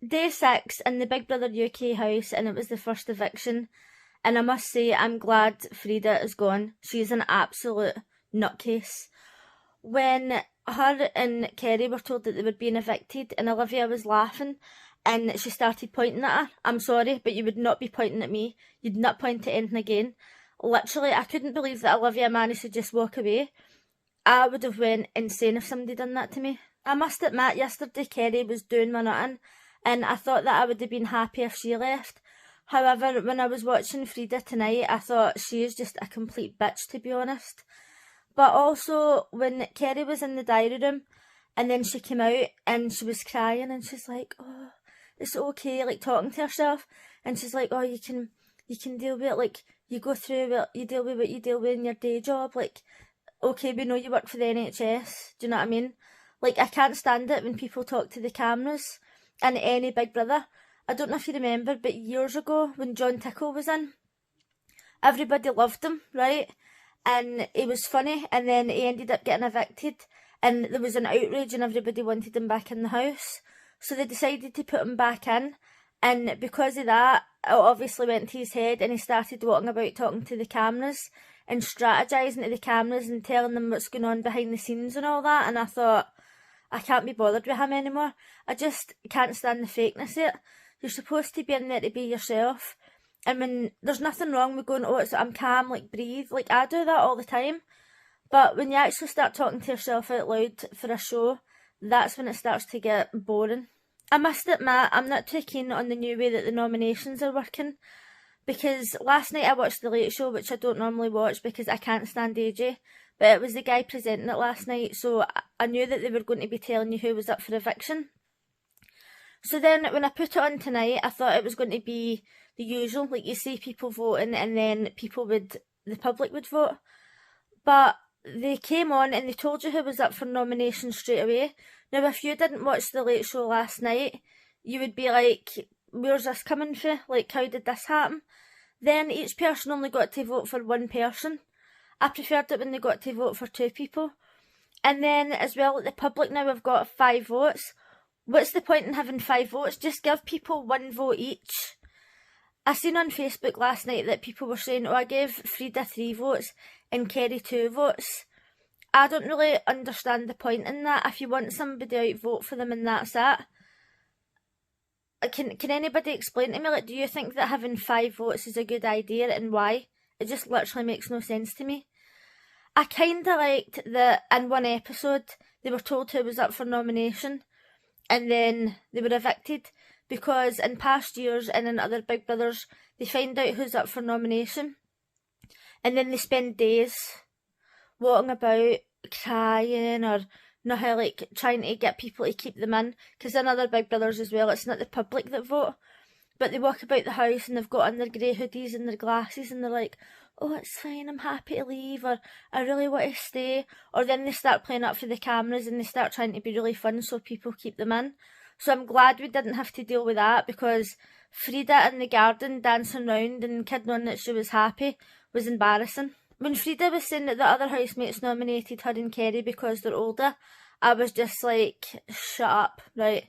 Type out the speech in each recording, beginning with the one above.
Day 6 in the Big Brother UK house, and it was the first eviction. And I must say, I'm glad Frida is gone. She's an absolute nutcase. When her and Kerry were told that they were being evicted, and Olivia was laughing, and she started pointing at her. I'm sorry, but you would not be pointing at me. You'd not point at anything again. Literally, I couldn't believe that Olivia managed to just walk away. I would have went insane if somebody done that to me. I must admit, yesterday Kerry was doing my nutting, and I thought that I would have been happy if she left. However, when I was watching Frida tonight, I thought she is just a complete bitch, to be honest. But also, when Kerry was in the diary room, and then she came out, and she was crying, and she's like, oh, it's okay, like, talking to herself, and she's like, oh, you can deal with it, like, you go through it, you deal with what you deal with in your day job, like, okay, we know you work for the NHS, do you know what I mean? Like, I can't stand it when people talk to the cameras in any Big Brother. I don't know if you remember, but years ago, when John Tickle was in, everybody loved him, right? And he was funny, and then he ended up getting evicted, and there was an outrage and everybody wanted him back in the house. So they decided to put him back in, and because of that, it obviously went to his head, and he started walking about talking to the cameras and strategising to the cameras and telling them what's going on behind the scenes and all that. And I thought, I can't be bothered with him anymore. I just can't stand the fakeness of it. You're supposed to be in there to be yourself. I mean, there's nothing wrong with going, oh, I'm calm, like, breathe. Like, I do that all the time. But when you actually start talking to yourself out loud for a show, that's when it starts to get boring. I must admit, I'm not too keen on the new way that the nominations are working. Because last night I watched The Late Show, which I don't normally watch because I can't stand AJ. But it was the guy presenting it last night, so I knew that they were going to be telling you who was up for eviction. So then when I put it on tonight, I thought it was going to be the usual, like you see people voting and then the public would vote. But they came on and they told you who was up for nomination straight away. Now if you didn't watch The Late Show last night, you would be like, where's this coming from? Like, how did this happen? Then each person only got to vote for one person. I preferred it when they got to vote for two people. And then as well, at the public now have got 5 votes. What's the point in having 5 votes? Just give people 1 vote each. I seen on Facebook last night that people were saying, oh, I gave Frida 3 votes and Kerry 2 votes. I don't really understand the point in that. If you want somebody out, vote for them and that's it. Can anybody explain to me, like, do you think that having 5 votes is a good idea and why? It just literally makes no sense to me. I kind of liked that in one episode they were told who was up for nomination and then they were evicted, because in past years and in other Big Brothers they find out who's up for nomination and then they spend days walking about crying or like trying to get people to keep them in, because in other Big Brothers as well it's not the public that vote, but they walk about the house and they've got on their grey hoodies and their glasses and they're like, oh, it's fine, I'm happy to leave, or I really want to stay. Or then they start playing up for the cameras and they start trying to be really fun so people keep them in. So I'm glad we didn't have to deal with that, because Frida in the garden dancing round and kidding on that she was happy was embarrassing. When Frida was saying that the other housemates nominated her and Kerry because they're older, I was just like, shut up, right?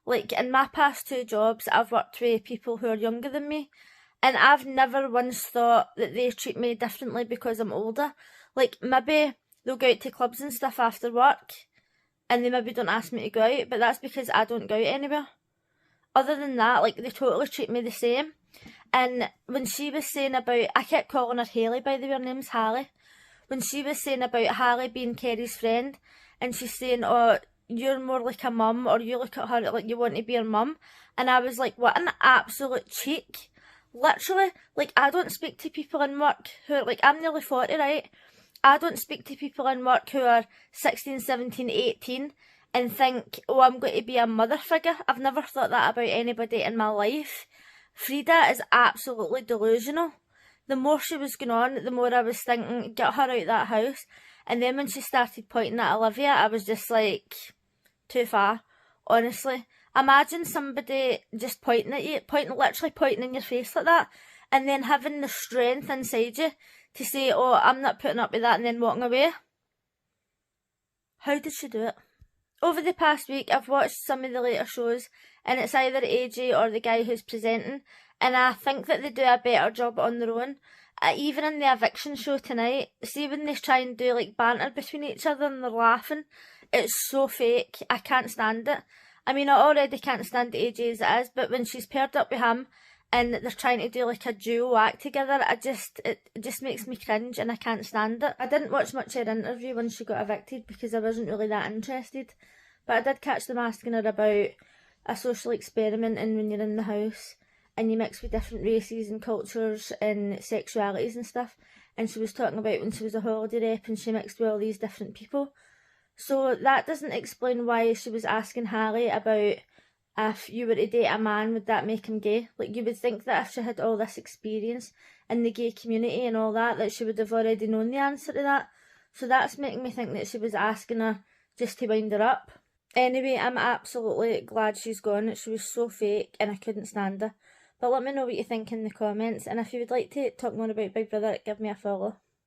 Like, in my past 2 jobs, I've worked with people who are younger than me, and I've never once thought that they treat me differently because I'm older. Like, maybe they'll go out to clubs and stuff after work, and they maybe don't ask me to go out, but that's because I don't go out anywhere. Other than that, like, they totally treat me the same. And when she was saying about, I kept calling her Hayley, by the way, her name's Hallie. When she was saying about Hallie being Kerry's friend, and she's saying, oh, you're more like a mum, or you look at her like you want to be her mum. And I was like, what an absolute cheek. Literally, like, I don't speak to people in work who are, like, I'm nearly 40, right? I don't speak to people in work who are 16, 17, 18 and think, oh, I'm going to be a mother figure. I've never thought that about anybody in my life. Frida is absolutely delusional. The more she was going on, the more I was thinking, get her out that house. And then when she started pointing at Olivia, I was just like, too far, honestly. Imagine somebody just pointing at you, literally pointing in your face like that, and then having the strength inside you to say, oh, I'm not putting up with that, and then walking away. How did she do it? Over the past week, I've watched some of the later shows, and it's either AJ or the guy who's presenting, and I think that they do a better job on their own. Even in the eviction show tonight, see when they try and do like banter between each other and they're laughing, it's so fake. I can't stand it. I mean, I already can't stand AJ as it is, but when she's paired up with him and they're trying to do like a duo act together, it just makes me cringe and I can't stand it. I didn't watch much of her interview when she got evicted because I wasn't really that interested, but I did catch them asking her about a social experiment and when you're in the house and you mix with different races and cultures and sexualities and stuff, and she was talking about when she was a holiday rep and she mixed with all these different people. So that doesn't explain why she was asking Harry about if you were to date a man, would that make him gay? Like, you would think that if she had all this experience in the gay community and all that she would have already known the answer to that. So that's making me think that she was asking her just to wind her up. Anyway, I'm absolutely glad she's gone. She was so fake and I couldn't stand her. But let me know what you think in the comments, and if you would like to talk more about Big Brother, give me a follow.